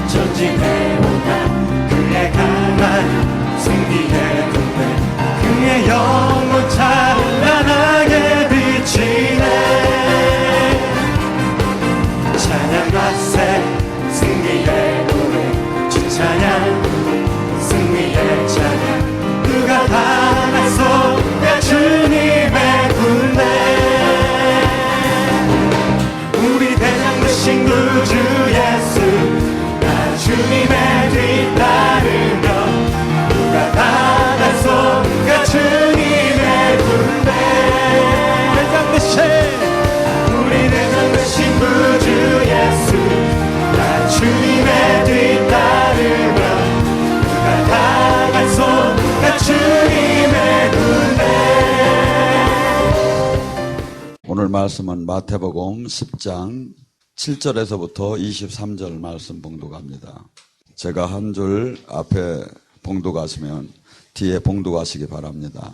전진해오다 그의 강한 승리의 군대 그의 영혼 찬란하게 비치네. 찬양하세 승리의 노래 주찬양 승리의 찬양 누가 당하소야 주님의 군대. 우리 대장 되신 구주 예수 나 주님의 뒤따르며 누가 당하소야 주님의 군대. 대장 되신 우리 대장 되신 구주 예수 나 주님의 뒤따르며 누가 당하소야 주님의 군대. 오늘 말씀은 마태복음 10장 7절에서부터 23절 말씀 봉독합니다. 제가 한 줄 앞에 봉독하시면 뒤에 봉독하시기 바랍니다.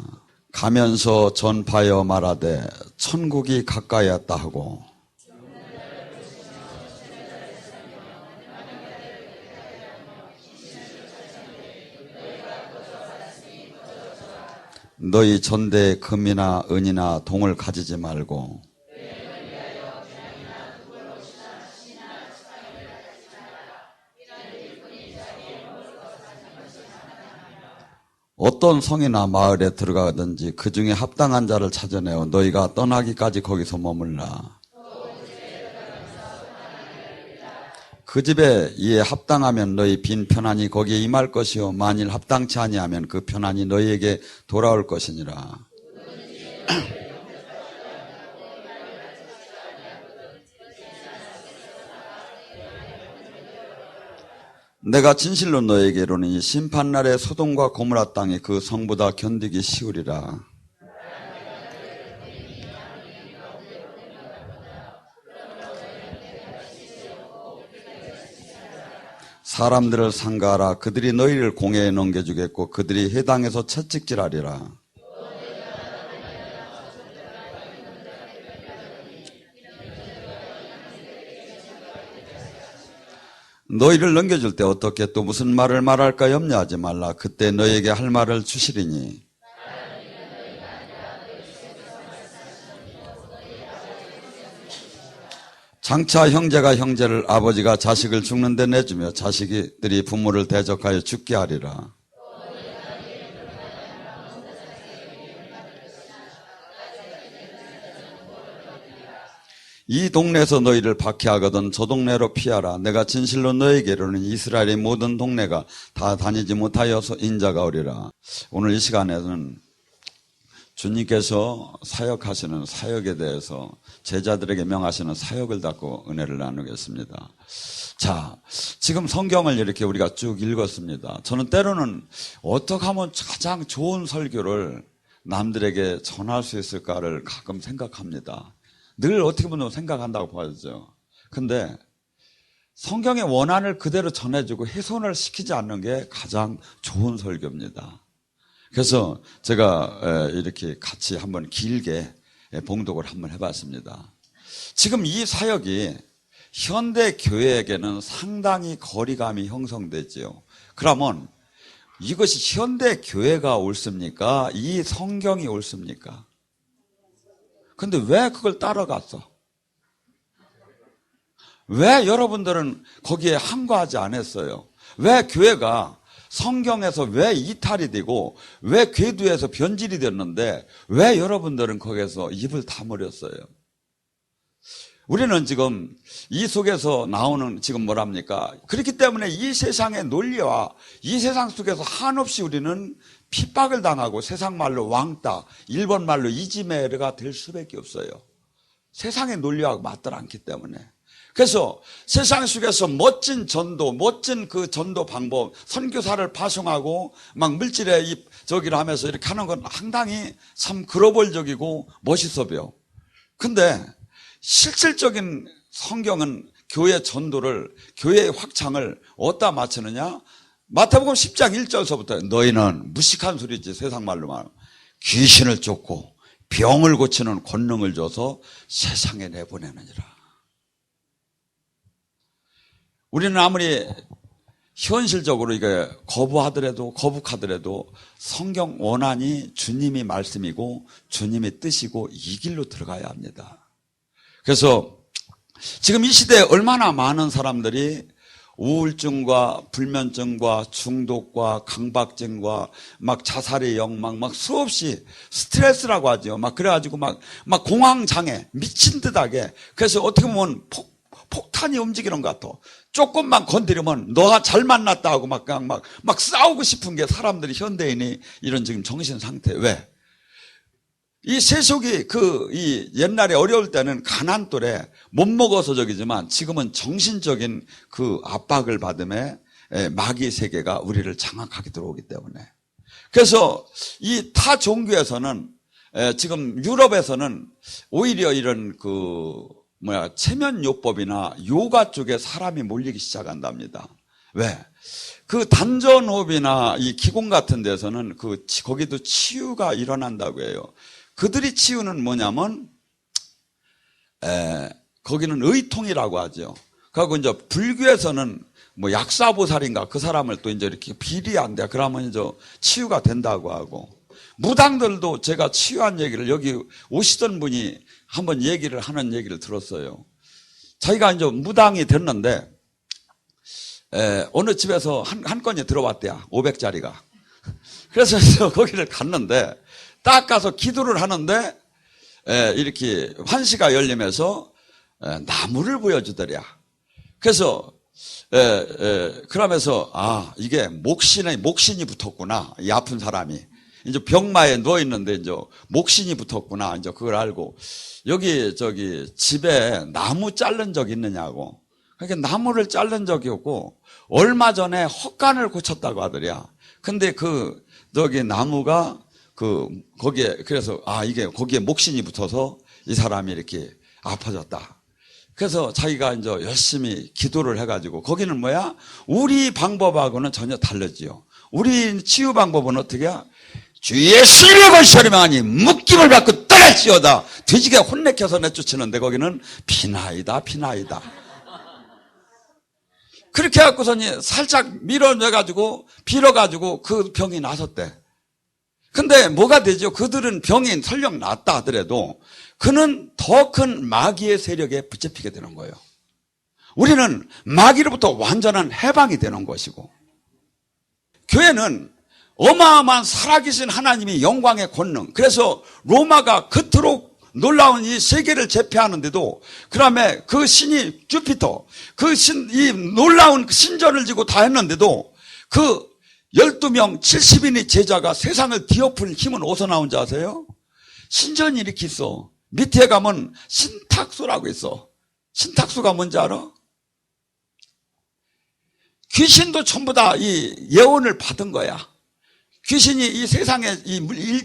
가면서 전파하여 말하되 천국이 가까이 왔다 하고 너희 전대에 금이나 은이나 동을 가지지 말고 어떤 성이나 마을에 들어가든지 그 중에 합당한 자를 찾아내어 너희가 떠나기까지 거기서 머물라. 그 집에 이에 합당하면 너희 빈 편안이 거기에 임할 것이요 만일 합당치 아니하면 그 편안이 너희에게 돌아올 것이니라. 내가 진실로 너에게 이르노니 심판날에 소돔과 고모라 땅이 그 성보다 견디기 쉬우리라. 사람들을 상가하라. 그들이 너희를 공회에 넘겨주겠고 그들이 회당에서 채찍질하리라. 너희를 넘겨줄 때 어떻게 또 무슨 말을 말할까 염려하지 말라. 그때 너희에게 할 말을 주시리니 장차 형제가 형제를 아버지가 자식을 죽는 데 내주며 자식들이 부모를 대적하여 죽게 하리라. 이 동네에서 너희를 박해하거든 저 동네로 피하라. 내가 진실로 너에게 이르노니 이스라엘의 모든 동네가 다 다니지 못하여서 인자가 오리라. 오늘 이 시간에는 주님께서 사역하시는 사역에 대해서 제자들에게 명하시는 사역을 갖고 은혜를 나누겠습니다. 자, 지금 성경을 이렇게 우리가 쭉 읽었습니다. 저는 때로는 어떻게 하면 가장 좋은 설교를 남들에게 전할 수 있을까를 가끔 생각합니다. 늘 어떻게 보면 생각한다고 봐야죠. 근데 성경의 원한을 그대로 전해주고 훼손을 시키지 않는 게 가장 좋은 설교입니다. 그래서 제가 이렇게 같이 한번 길게 봉독을 한번 해봤습니다. 지금 이 사역이 현대 교회에게는 상당히 거리감이 형성되지요. 그러면 이것이 현대 교회가 옳습니까? 이 성경이 옳습니까? 근데 왜 그걸 따라갔어? 왜 여러분들은 거기에 함구하지 않았어요? 왜 교회가 성경에서 왜 이탈이 되고 왜 궤도에서 변질이 됐는데 왜 여러분들은 거기에서 입을 다물었어요? 우리는 지금 이 속에서 나오는 지금 뭐랍니까? 그렇기 때문에 이 세상의 논리와 이 세상 속에서 한없이 우리는 핍박을 당하고 세상 말로 왕따, 일본 말로 이지메르가 될 수밖에 없어요. 세상의 논리와 맞들 않기 때문에. 그래서 세상 속에서 멋진 전도, 멋진 그 전도 방법, 선교사를 파송하고 막 물질에 저기를 하면서 이렇게 하는 건 상당히 참 글로벌적이고 멋있어 보여. 근데 실질적인 성경은 교회 전도를, 교회의 확장을 어디다 맞추느냐? 마태복음 10장 1절서부터 너희는 무식한 소리지 세상 말로 말하면 귀신을 쫓고 병을 고치는 권능을 줘서 세상에 내보내느니라. 우리는 아무리 현실적으로 이게 거북하더라도 성경 원한이 주님이 말씀이고 주님의 뜻이고 이 길로 들어가야 합니다. 그래서 지금 이 시대에 얼마나 많은 사람들이 우울증과 불면증과 중독과 강박증과 막 자살의 욕망 막 수없이 스트레스라고 하죠. 막 그래가지고 막 공황장애 미친 듯하게 그래서 어떻게 보면 폭탄이 움직이는 것 같아. 조금만 건드리면 너가 잘 만났다 하고 막 싸우고 싶은 게 사람들이 현대인이 이런 지금 정신 상태. 왜? 이 세속이 이 옛날에 어려울 때는 가난 또래 못 먹어서 저기지만 지금은 정신적인 그 압박을 받음에 마귀의 세계가 우리를 장악하게 들어오기 때문에. 그래서 이 타 종교에서는 지금 유럽에서는 오히려 이런 체면요법이나 요가 쪽에 사람이 몰리기 시작한답니다. 왜? 그 단전호흡이나 이 기공 같은 데서는 거기도 치유가 일어난다고 해요. 그들이 치유는 뭐냐면, 거기는 의통이라고 하죠. 그리고 이제 불교에서는 뭐 약사보살인가 그 사람을 또 이제 이렇게 비리한대. 그러면 이제 치유가 된다고 하고. 무당들도 제가 치유한 얘기를 여기 오시던 분이 한번 하는 얘기를 들었어요. 자기가 이제 무당이 됐는데, 어느 집에서 한 건이 들어왔대요. 500짜리가. 그래서 거기를 갔는데, 딱 가서 기도를 하는데 이렇게 환시가 열리면서 나무를 보여주더랴. 그래서 그러면서 이게 목신이 붙었구나. 이 아픈 사람이 이제 병마에 누워 있는데 이제 목신이 붙었구나. 이제 그걸 알고 여기 집에 나무 자른 적 있느냐고. 그러니까 나무를 자른 적이 없고 얼마 전에 헛간을 고쳤다고 하더랴. 근데 저기 나무가 그래서 이게 거기에 목신이 붙어서 이 사람이 이렇게 아파졌다. 그래서 자기가 이제 열심히 기도를 해가지고 거기는 뭐야? 우리 방법하고는 전혀 다르지요. 우리 치유 방법은 어떻게? 주 예수님의 권세로만이 묶임을 받고 떠날지어다. 돼지가 혼내켜서 내쫓치는데 거기는 비나이다. 그렇게 해갖고서니 살짝 밀어내가지고 빌어가지고 그 병이 나섰대. 근데 뭐가 되죠? 그들은 병이 설령 낫다 하더라도 그는 더 큰 마귀의 세력에 붙잡히게 되는 거예요. 우리는 마귀로부터 완전한 해방이 되는 것이고, 교회는 어마어마한 살아계신 하나님의 영광의 권능. 그래서 로마가 그토록 놀라운 이 세계를 제패하는데도, 그다음에 그 신이 주피터, 이 놀라운 신전을 지고 다 했는데도 12명 70인의 제자가 세상을 뒤엎을 힘은 어디서 나온 줄 아세요? 신전이 이렇게 있어. 밑에 가면 신탁수라고 있어. 신탁수가 뭔지 알아? 귀신도 전부 다 이 예언을 받은 거야. 귀신이 이 세상의 이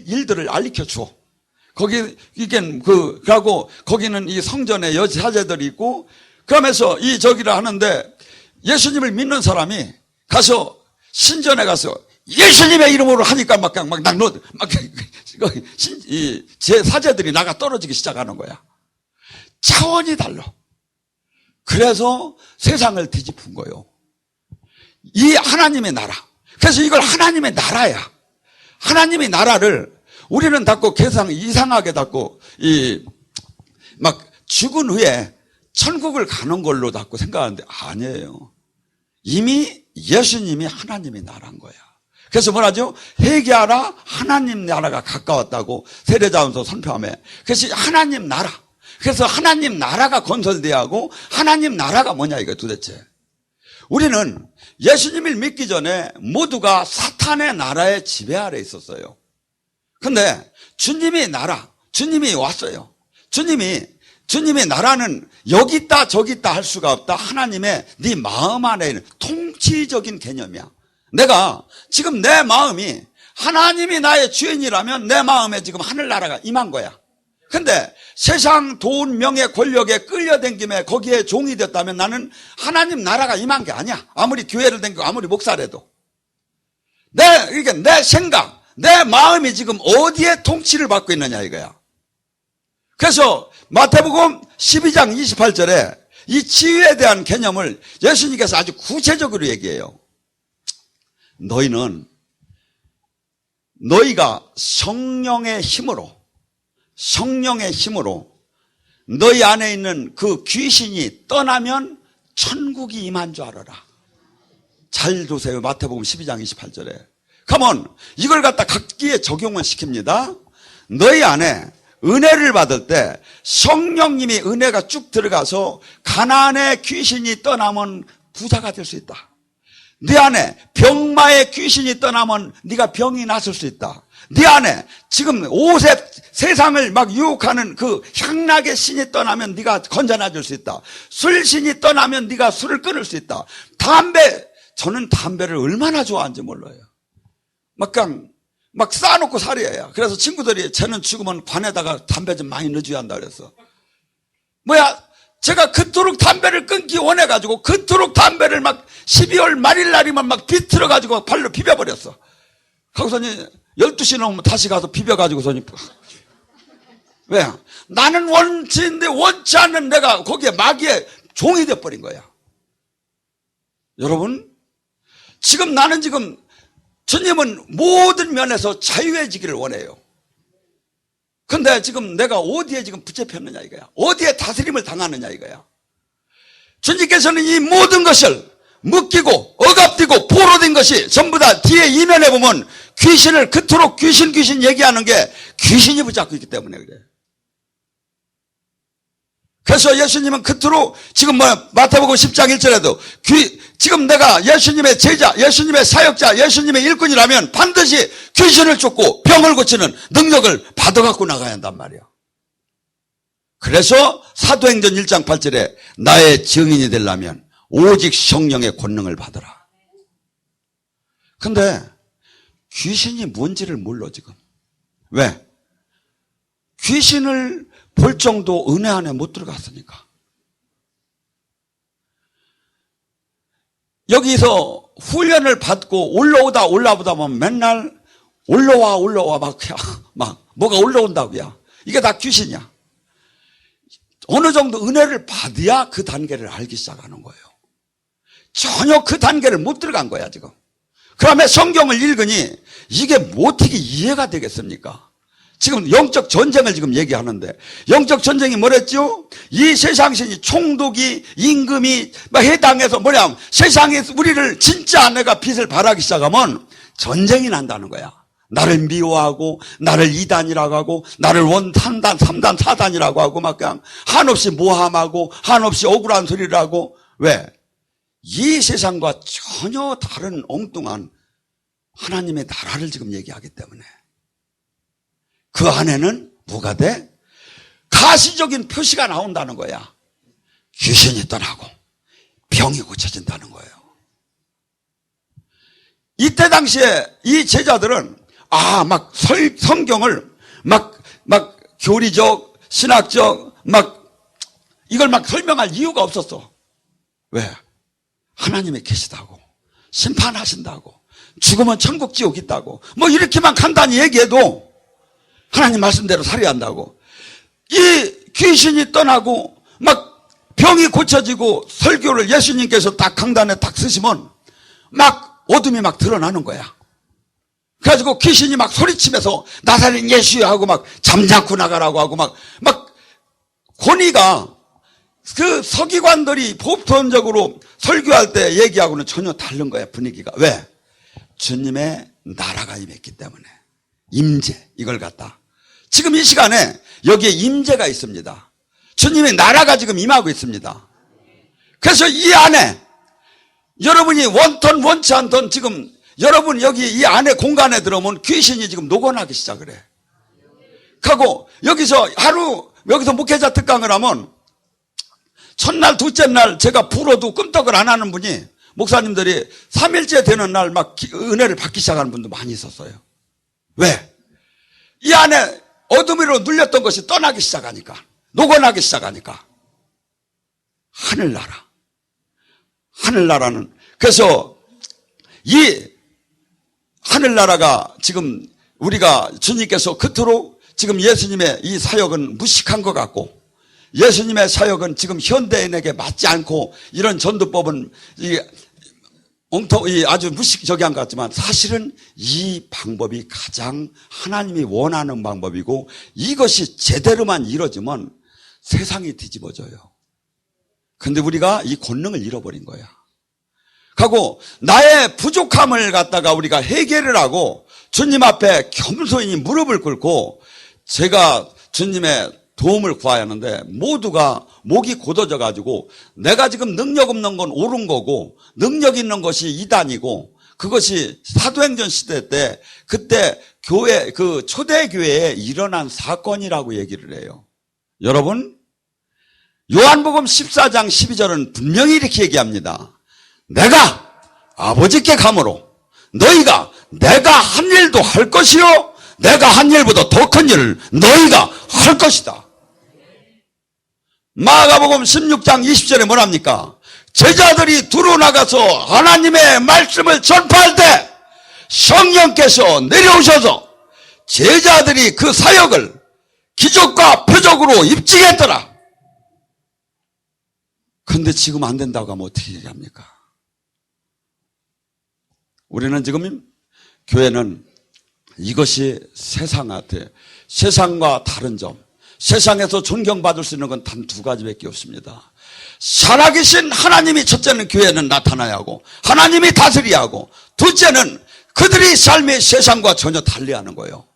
일들을 알리켜 줘. 그러고 거기는 이 성전에 여자제들이 있고, 그러면서 저기를 하는데 예수님을 믿는 사람이 가서 신전에 가서 예수님의 이름으로 하니까 제 사제들이 나가 떨어지기 시작하는 거야. 차원이 달라. 그래서 세상을 뒤집은 거예요. 이 하나님의 나라. 그래서 이걸 하나님의 나라야. 하나님의 나라를 우리는 자꾸 이상하게 자꾸 죽은 후에 천국을 가는 걸로 자꾸 생각하는데 아니에요. 이미 예수님이 하나님의 나라인 거야. 그래서 뭐라죠? 회개하라, 하나님 나라가 가까웠다고 세례자원서 선포하며. 그래서 하나님 나라. 그래서 하나님 나라가 건설돼야 하고, 하나님 나라가 뭐냐 이거 도대체. 우리는 예수님을 믿기 전에 모두가 사탄의 나라의 지배 아래 있었어요. 근데 주님의 나라, 주님이 왔어요. 주님의 나라는 여기 있다 저기 있다 할 수가 없다. 하나님의 네 마음 안에 있는 통치적인 개념이야. 내가 지금 내 마음이 하나님이 나의 주인이라면 내 마음에 지금 하늘나라가 임한 거야. 근데 세상 돈 명예 권력에 끌려댕김에 거기에 종이 됐다면 나는 하나님 나라가 임한 게 아니야. 아무리 교회를 다니고 아무리 목사래도. 내 생각, 내 마음이 지금 어디에 통치를 받고 있느냐 이거야. 그래서 마태복음 12장 28절에 이 치유에 대한 개념을 예수님께서 아주 구체적으로 얘기해요. 너희가 성령의 힘으로 너희 안에 있는 그 귀신이 떠나면 천국이 임한 줄 알아라. 잘 두세요. 마태복음 12장 28절에. 그러면 이걸 갖다 각기에 적용을 시킵니다. 너희 안에 은혜를 받을 때 성령님이 은혜가 쭉 들어가서 가나안의 귀신이 떠나면 부자가 될 수 있다. 네 안에 병마의 귀신이 떠나면 네가 병이 낫을 수 있다. 네 안에 지금 오셉 세상을 막 유혹하는 그 향락의 신이 떠나면 네가 건져놔줄 수 있다. 술신이 떠나면 네가 술을 끊을 수 있다. 저는 담배를 얼마나 좋아하는지 몰라요. 막 쌓아놓고 살이에요. 그래서 친구들이 쟤는 죽으면 관에다가 담배 좀 많이 넣어줘야 한다 그랬어. 제가 그토록 담배를 끊기 원해가지고 그토록 담배를 막 12월 말일 날이면 막 비틀어가지고 발로 비벼버렸어. 거기서는 12시 넘으면 다시 가서 비벼가지고서니. 왜? 나는 원치인데 원치 않는 내가 거기에 마귀의 종이 돼버린 거야. 여러분, 나는 지금 주님은 모든 면에서 자유해지기를 원해요. 근데 지금 내가 어디에 지금 붙잡혔느냐 이거야. 어디에 다스림을 당하느냐 이거야. 주님께서는 이 모든 것을 묶이고 억압되고 포로된 것이 전부 다 뒤에 이면에 보면 귀신을 그토록 귀신 얘기하는 게 귀신이 붙잡고 있기 때문에 그래. 그래서 예수님은 그토록 지금 마태복음 10장 1절에도 지금 내가 예수님의 제자, 예수님의 사역자, 예수님의 일꾼이라면 반드시 귀신을 쫓고 병을 고치는 능력을 받아갖고 나가야 한단 말이야. 그래서 사도행전 1장 8절에 나의 증인이 되려면 오직 성령의 권능을 받으라. 근데 귀신이 뭔지를 몰라 지금. 왜? 귀신을 볼 정도 은혜 안에 못 들어갔으니까. 여기서 훈련을 받고 올라오다 보면 맨날 올라와 막 뭐가 올라온다고요. 이게 다 귀신이야. 어느 정도 은혜를 받아야 그 단계를 알기 시작하는 거예요. 전혀 그 단계를 못 들어간 거야 지금. 그러면 성경을 읽으니 이게 어떻게 이해가 되겠습니까? 지금 영적 전쟁을 지금 얘기하는데 영적 전쟁이 뭐랬죠? 이 세상신이 총독이 임금이 해당해서 세상에서 우리를 진짜 내가 빛을 발하기 시작하면 전쟁이 난다는 거야. 나를 미워하고 나를 이단이라고 하고 나를 원탄단 3단 4단이라고 하고 막 그냥 한없이 모함하고 한없이 억울한 소리를 하고. 왜? 이 세상과 전혀 다른 엉뚱한 하나님의 나라를 지금 얘기하기 때문에 그 안에는 뭐가 돼? 가시적인 표시가 나온다는 거야. 귀신이 떠나고 병이 고쳐진다는 거예요. 이때 당시에 이 제자들은 성경을 교리적, 신학적 이걸 설명할 이유가 없었어. 왜? 하나님이 계시다고, 심판하신다고, 죽으면 천국 지옥 있다고 이렇게만 간단히 얘기해도 하나님 말씀대로 살아야 한다고. 이 귀신이 떠나고 병이 고쳐지고 설교를 예수님께서 딱 강단에 딱 쓰시면 어둠이 드러나는 거야. 그래가지고 귀신이 소리치면서 나사렛 예수하고 잠자코 나가라고 하고 권위가 그 서기관들이 보편적으로 설교할 때 얘기하고는 전혀 다른 거야 분위기가. 왜? 주님의 나라가 임했기 때문에. 임재 이걸 갖다 지금 이 시간에 여기에 임재가 있습니다. 주님의 나라가 지금 임하고 있습니다. 그래서 이 안에 여러분이 원턴 원치 않던 지금 여러분 여기 이 안에 공간에 들어오면 귀신이 지금 녹아나기 시작을 해. 하고 여기서 여기서 목회자 특강을 하면 첫날 둘째 날 제가 불어도 끔떡을 안 하는 분이 목사님들이 3일째 되는 날 은혜를 받기 시작하는 분도 많이 있었어요. 왜? 이 안에 어둠으로 눌렸던 것이 떠나기 시작하니까, 녹아나기 시작하니까. 하늘나라는 그래서 이 하늘나라가 지금 우리가 주님께서 그토록 지금 예수님의 이 사역은 무식한 것 같고 예수님의 사역은 지금 현대인에게 맞지 않고 이런 전도법은 아주 무식저기한 것 같지만 사실은 이 방법이 가장 하나님이 원하는 방법이고 이것이 제대로만 이루어지면 세상이 뒤집어져요. 근데 우리가 이 권능을 잃어버린 거야. 하고 나의 부족함을 갖다가 우리가 해결을 하고 주님 앞에 겸손히 무릎을 꿇고 제가 주님의 도움을 구해야 하는데 모두가 목이 곧어져 가지고 내가 지금 능력 없는 건 옳은 거고 능력 있는 것이 이단이고 그것이 사도행전 시대 때 그때 교회 그 초대교회에 일어난 사건이라고 얘기를 해요. 여러분 요한복음 14장 12절은 분명히 이렇게 얘기합니다. 내가 아버지께 가므로 너희가 내가 한 일도 할 것이요 내가 한 일보다 더 큰 일을 너희가 할 것이다. 마가복음 16장 20절에 뭐랍니까? 제자들이 두루 나가서 하나님의 말씀을 전파할 때 성령께서 내려오셔서 제자들이 그 사역을 기적과 표적으로 입증했더라. 근데 지금 안 된다고 하면 어떻게 얘기합니까? 우리는 지금 교회는 이것이 세상한테 세상과 다른 점 세상에서 존경받을 수 있는 건 단 두 가지밖에 없습니다. 살아계신 하나님이 첫째는 교회는 나타나야 하고 하나님이 다스려야 하고 둘째는 그들의 삶이 세상과 전혀 달리하는 거예요.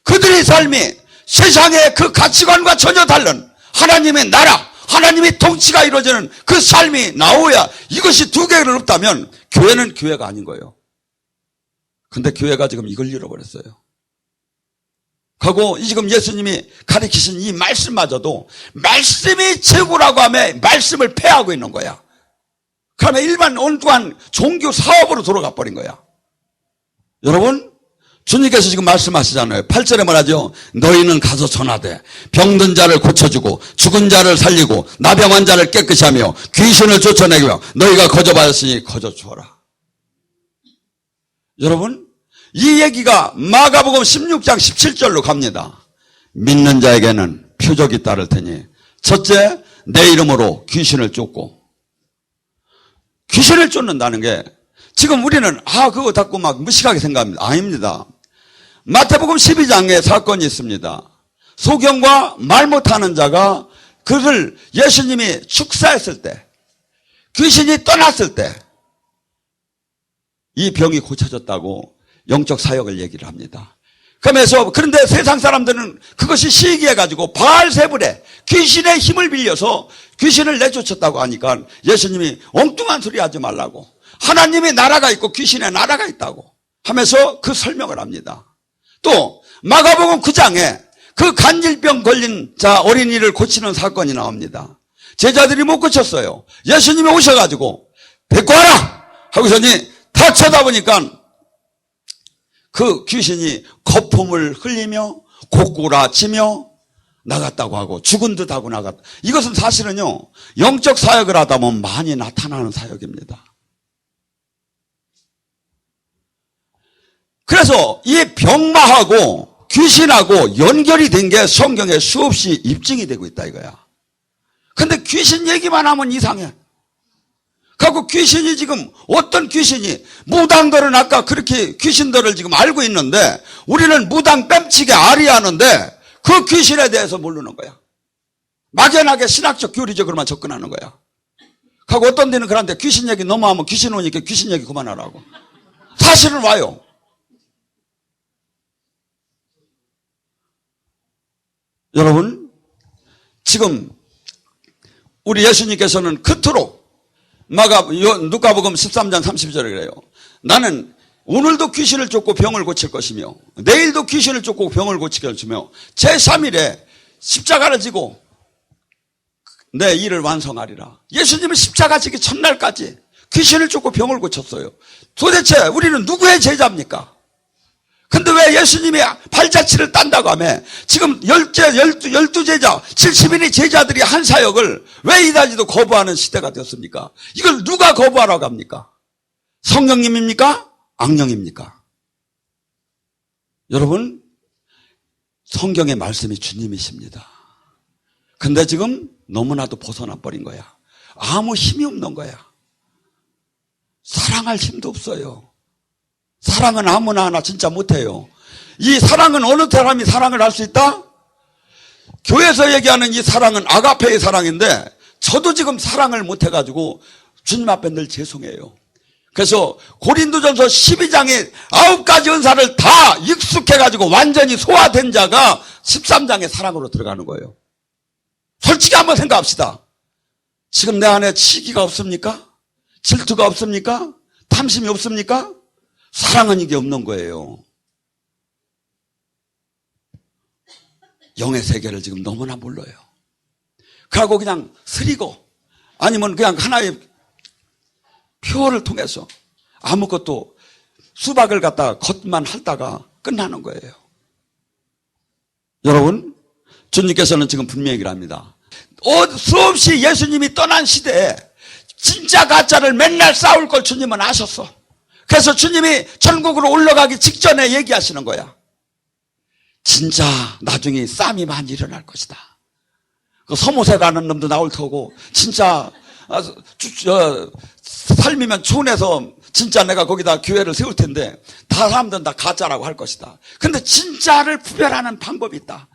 그들의 삶이 세상의 그 가치관과 전혀 다른 하나님의 나라 하나님의 통치가 이루어지는 그 삶이 나오야 이것이 두 개를 없다면 교회는 교회가 아닌 거예요. 근데 교회가 지금 이걸 잃어버렸어요. 하고 지금 예수님이 가르치신 이 말씀마저도 말씀이 최고라고 하며 말씀을 폐하고 있는 거야. 그러면 일반 엉뚱한 종교 사업으로 돌아가 버린 거야. 여러분 주님께서 지금 말씀하시잖아요. 8절에 말하죠. 너희는 가서 전하되 병든 자를 고쳐주고 죽은 자를 살리고 나병한 자를 깨끗이 하며 귀신을 쫓아내며 너희가 거저받았으니 거저주어라. 여러분 이 얘기가 마가복음 16장 17절로 갑니다. 믿는 자에게는 표적이 따를 테니 첫째 내 이름으로 귀신을 쫓고 귀신을 쫓는다는 게 지금 우리는 그거 자꾸 막 무식하게 생각합니다. 아닙니다. 마태복음 12장에 사건이 있습니다. 소경과 말 못하는 자가 그를 예수님이 축사했을 때 귀신이 떠났을 때 이 병이 고쳐졌다고 영적 사역을 얘기를 합니다. 그런데 세상 사람들은 그것이 시기해가지고 바알세불에 귀신의 힘을 빌려서 귀신을 내쫓았다고 하니까 예수님이 엉뚱한 소리 하지 말라고 하나님의 나라가 있고 귀신의 나라가 있다고 하면서 그 설명을 합니다. 또 마가복음 9장에 그 간질병 걸린 어린이를 고치는 사건이 나옵니다. 제자들이 못 고쳤어요. 예수님이 오셔가지고 데리고 와라 하고서니 다 쳐다보니까 그 귀신이 거품을 흘리며 고꾸라치며 나갔다고 하고 죽은 듯하고 나갔다. 이것은 사실은요 영적 사역을 하다 보면 많이 나타나는 사역입니다. 그래서 이 병마하고 귀신하고 연결이 된 게 성경에 수없이 입증이 되고 있다 이거야. 근데 귀신 얘기만 하면 이상해. 그리고 귀신이 지금 어떤 귀신이 무당들은 아까 그렇게 귀신들을 지금 알고 있는데 우리는 무당 뺨치게 아리하는데 그 귀신에 대해서 모르는 거야. 막연하게 신학적 교리적으로만 접근하는 거야. 그리고 어떤 데는 그런데 귀신 얘기 너무 하면 귀신 오니까 귀신 얘기 그만하라고. 사실은 와요. 여러분 지금 우리 예수님께서는 그토록 누가복음 13장 30절에 그래요. 나는 오늘도 귀신을 쫓고 병을 고칠 것이며 내일도 귀신을 쫓고 병을 고칠 것이며 제3일에 십자가를 지고 내 일을 완성하리라. 예수님은 십자가 지기 첫날까지 귀신을 쫓고 병을 고쳤어요. 도대체 우리는 누구의 제자입니까? 근데 왜 예수님이 발자취를 딴다고 하며 지금 12 제자 70인의 제자들이 한 사역을 왜 이다지도 거부하는 시대가 되었습니까? 이걸 누가 거부하라고 합니까? 성령님입니까? 악령입니까? 여러분 성경의 말씀이 주님이십니다. 근데 지금 너무나도 벗어나 버린 거야. 아무 힘이 없는 거야. 사랑할 힘도 없어요. 사랑은 아무나 하나 진짜 못해요. 이 사랑은 어느 사람이 사랑을 할 수 있다? 교회에서 얘기하는 이 사랑은 아가페의 사랑인데 저도 지금 사랑을 못해가지고 주님 앞에 늘 죄송해요. 그래서 고린도전서 12장에 9가지 은사를 다 익숙해가지고 완전히 소화된 자가 13장의 사랑으로 들어가는 거예요. 솔직히 한번 생각합시다. 지금 내 안에 치기가 없습니까? 질투가 없습니까? 탐심이 없습니까? 사랑은 이게 없는 거예요. 영의 세계를 지금 너무나 몰라요. 그러고 그냥 스리고 아니면 그냥 하나의 표를 통해서 아무것도 수박을 갖다가 겉만 핥다가 끝나는 거예요. 여러분, 주님께서는 지금 분명히 얘기합니다. 수없이 예수님이 떠난 시대에 진짜 가짜를 맨날 싸울 걸 주님은 아셨어. 그래서 주님이 천국으로 올라가기 직전에 얘기하시는 거야. 진짜 나중에 싸움이 많이 일어날 것이다. 그 서모세라는 놈도 나올 테고 진짜 삶이면 촌에서 진짜 내가 거기다 교회를 세울 텐데 다 사람들은 다 가짜라고 할 것이다. 근데 진짜를 구별하는 방법이 있다.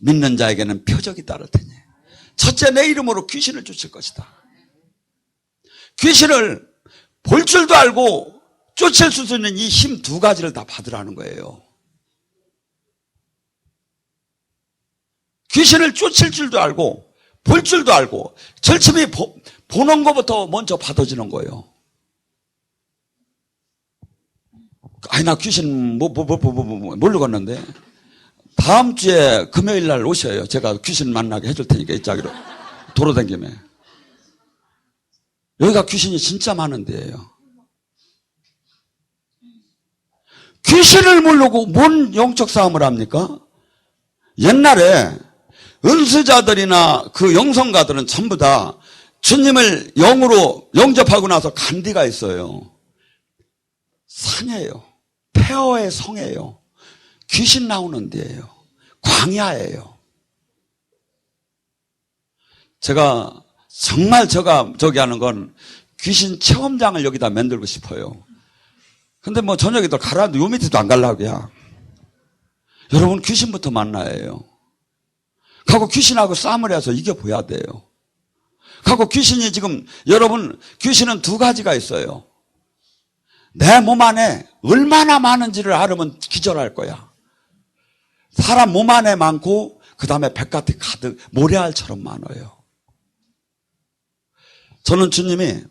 믿는 자에게는 표적이 따를 테니 첫째 내 이름으로 귀신을 쫓을 것이다. 귀신을 볼 줄도 알고 쫓을 수 있는 이 힘 두 가지를 다 받으라는 거예요. 귀신을 쫓을 줄도 알고 볼 줄도 알고 절침이 보는 것부터 먼저 받아지는 거예요. 아니 나 귀신 모르고 갔는데 다음 주에 금요일 날 오셔요. 제가 귀신 만나게 해줄 테니까 이짜기로 돌아다니며. 여기가 귀신이 진짜 많은 데예요. 귀신을 모르고 뭔 영적 싸움을 합니까? 옛날에 은수자들이나 그 영성가들은 전부 다 주님을 영으로 영접하고 나서 간 데가 있어요. 산이에요. 폐허의 성이에요. 귀신 나오는 데예요. 광야예요. 제가 정말 저기 하는 건 귀신 체험장을 여기다 만들고 싶어요. 근데 뭐 저녁에도 가라도 요 밑에도 안 가려고요. 여러분 귀신부터 만나야 해요. 하고 귀신하고 싸움을 해서 이겨보야 돼요. 하고 귀신이 지금 여러분 귀신은 두 가지가 있어요. 내 몸 안에 얼마나 많은지를 알으면 기절할 거야. 사람 몸 안에 많고 그 다음에 백같이 가득 모래알처럼 많아요. 저는 주님이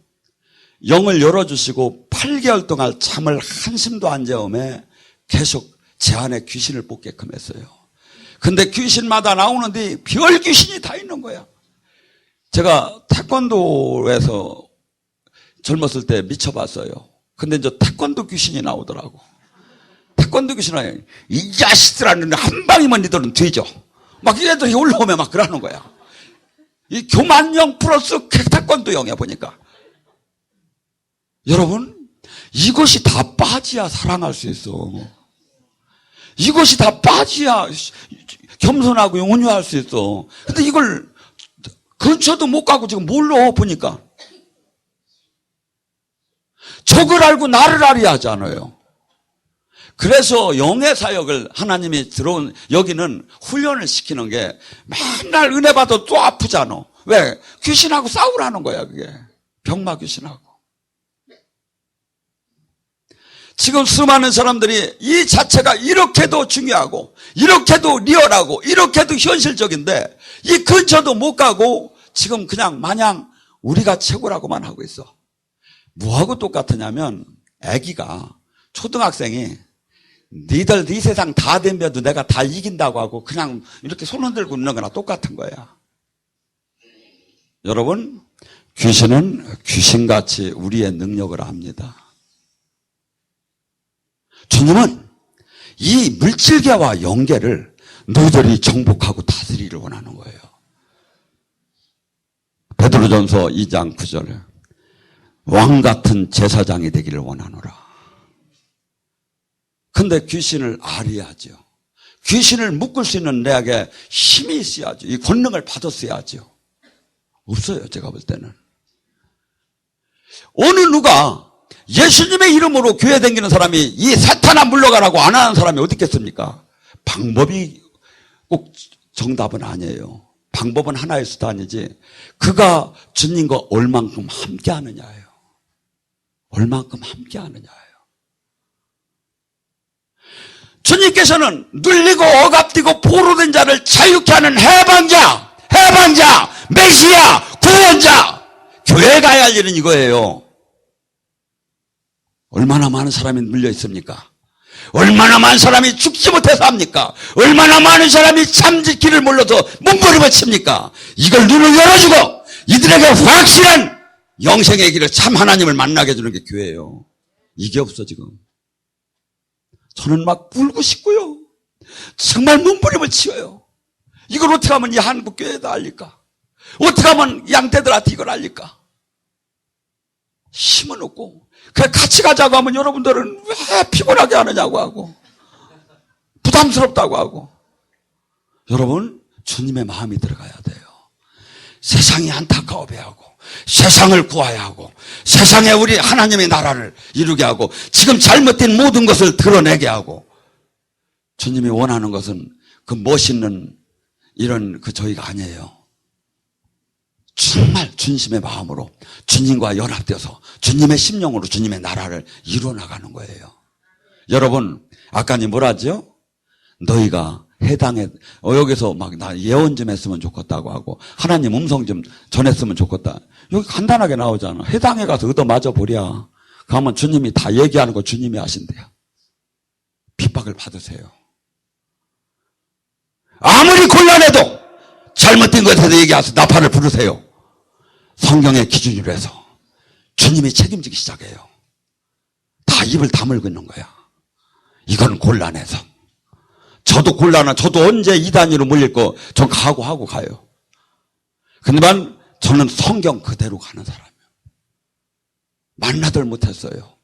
영을 열어주시고 8개월 동안 잠을 한숨도 안 재우며 계속 제 안에 귀신을 뽑게끔 했어요. 근데 귀신마다 나오는데 별 귀신이 다 있는 거야. 제가 태권도에서 젊었을 때 미쳐봤어요. 근데 이제 태권도 귀신이 나오더라고. 태권도 귀신은 이 자식들하는 한 방이면 니들은 되죠. 막 얘들이 올라오면 막 그러는 거야. 이 교만형 플러스 태권도형이야 보니까. 여러분 이것이 다 빠져야 사랑할 수 있어. 이것이 다 빠져야 겸손하고 온유할 수 있어. 근데 이걸 근처도 못 가고 지금 몰라 보니까. 적을 알고 나를 알아야 하잖아요. 그래서 영의 사역을 하나님이 들어온 여기는 훈련을 시키는 게 맨날 은혜 받아도 또 아프잖아. 왜? 귀신하고 싸우라는 거야 그게. 병마 귀신하고. 지금 수많은 사람들이 이 자체가 이렇게도 중요하고 이렇게도 리얼하고 이렇게도 현실적인데 이 근처도 못 가고 지금 그냥 마냥 우리가 최고라고만 하고 있어. 뭐하고 똑같으냐면 애기가 초등학생이 니들 네 세상 다 덤벼도 내가 다 이긴다고 하고 그냥 이렇게 손 흔들고 있는 거나 똑같은 거야. 여러분 귀신은 귀신같이 우리의 능력을 압니다. 주님은 이 물질계와 영계를 너희들이 정복하고 다스리기를 원하는 거예요. 베드로전서 2장 9절 왕같은 제사장이 되기를 원하노라. 근데 귀신을 알아야죠. 귀신을 묶을 수 있는 내게 힘이 있어야죠. 이 권능을 받았어야죠. 없어요, 제가 볼 때는. 어느 누가 예수님의 이름으로 교회 다니는 사람이 이 사탄아 물러가라고 안 하는 사람이 어디 있겠습니까? 방법이 꼭 정답은 아니에요. 방법은 하나일 수도 아니지. 그가 주님과 얼만큼 함께 하느냐예요. 얼만큼 함께 하느냐예요. 주님께서는 눌리고 억압되고 포로된 자를 자유케 하는 해방자, 메시아, 구원자. 교회에 가야 할 일은 이거예요. 얼마나 많은 사람이 눌려 있습니까? 얼마나 많은 사람이 죽지 못해서 합니까? 얼마나 많은 사람이 참 길을 몰라서 몸부림을 칩니까? 이걸 눈을 열어주고 이들에게 확실한 영생의 길을 참 하나님을 만나게 해주는 게 교회예요. 이게 없어 지금. 저는 막 울고 싶고요. 정말 몸부림을 치어요. 이걸 어떻게 하면 이 한국 교회에다 알릴까? 어떻게 하면 양떼들한테 이걸 알릴까? 힘은 없고 그냥 같이 가자고 하면 여러분들은 왜 피곤하게 하느냐고 하고 부담스럽다고 하고. 여러분, 주님의 마음이 들어가야 돼요. 세상이 안타까워해야 하고 세상을 구해야 하고 세상에 우리 하나님의 나라를 이루게 하고 지금 잘못된 모든 것을 드러내게 하고. 주님이 원하는 것은 그 멋있는 이런 저희가 아니에요. 정말 진심의 마음으로 주님과 연합되어서 주님의 심령으로 주님의 나라를 이루어나가는 거예요. 여러분, 아까 뭐라 하죠? 너희가 해당에 여기서 막 나 예언 좀 했으면 좋겠다고 하고 하나님 음성 좀 전했으면 좋겠다. 여기 간단하게 나오잖아. 해당에 가서 얻어맞아 보랴. 그러면 주님이 다 얘기하는 거 주님이 하신대요. 핍박을 받으세요. 아무리 곤란해도 잘못된 것에 대해서 얘기해서 나팔을 부르세요. 성경의 기준으로 해서 주님이 책임지기 시작해요. 다 입을 다물고 있는 거야. 이건 곤란해서. 저도 저도 언제 이 단위로 물릴 거 전 각오하고 가요. 근데 저는 성경 그대로 가는 사람이에요. 만나들 못했어요.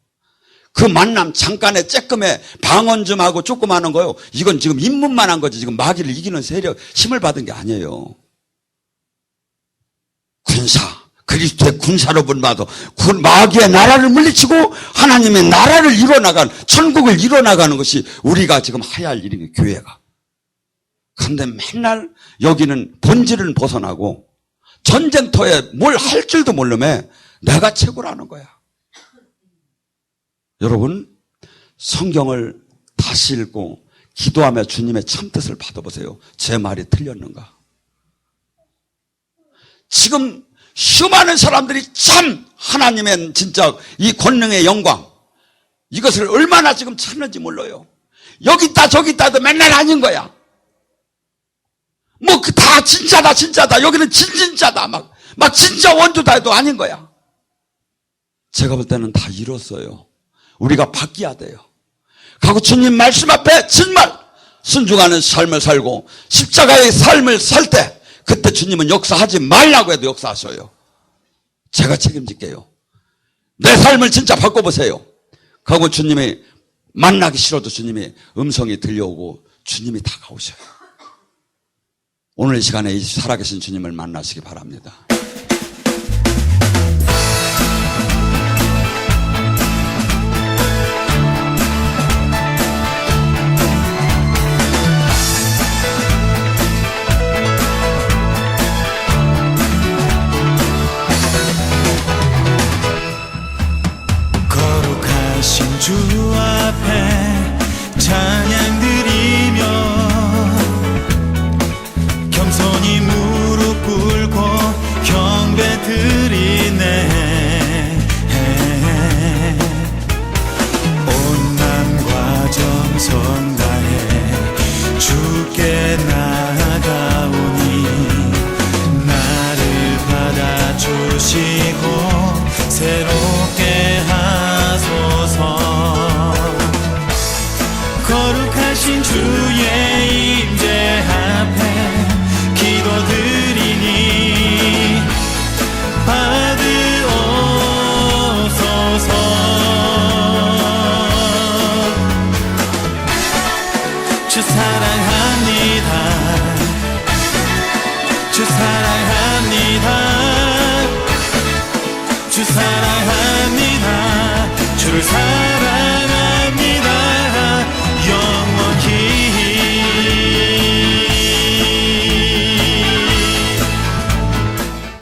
그 만남 잠깐의 쬐끔에 방언 좀 하고 조금 하는 거요. 이건 지금 입문만 한 거지. 지금 마귀를 이기는 세력, 힘을 받은 게 아니에요. 군사, 그리스도의 군사로 분받아 마귀의 나라를 물리치고 하나님의 나라를 이뤄나가는, 천국을 이뤄나가는 것이 우리가 지금 해야 할 일이에요, 교회가. 그런데 맨날 여기는 본질은 벗어나고 전쟁터에 뭘 할 줄도 모르면 내가 최고라는 거야. 여러분, 성경을 다시 읽고 기도하며 주님의 참뜻을 받아보세요. 제 말이 틀렸는가? 지금 수많은 사람들이 참 하나님의 진짜 이 권능의 영광, 이것을 얼마나 지금 찾는지 몰라요. 여기 있다 저기 있다도 맨날 아닌 거야. 뭐 다 진짜다 여기는 진짜다 막 진짜 원조다 해도 아닌 거야. 제가 볼 때는 다 잃었어요. 우리가 바뀌어야 돼요. 가고 주님 말씀 앞에 정말 순종하는 삶을 살고 십자가의 삶을 살 때 그때 주님은 역사하지 말라고 해도 역사하셔요. 제가 책임질게요. 내 삶을 진짜 바꿔보세요. 가고 주님이 만나기 싫어도 주님이 음성이 들려오고 주님이 다가오셔요. 오늘 이 시간에 이 살아계신 주님을 만나시기 바랍니다. 거룩하신 주 앞에 찬양 드리며 겸손히 무릎 꿇고 경배 드리네. 온 맘과 정성 다해 주께 나아가오니 나를 받아주시고 새롭게 하소서. 거룩하신 주의 임재 앞에 기도드리니 사랑합니다. 주를 사랑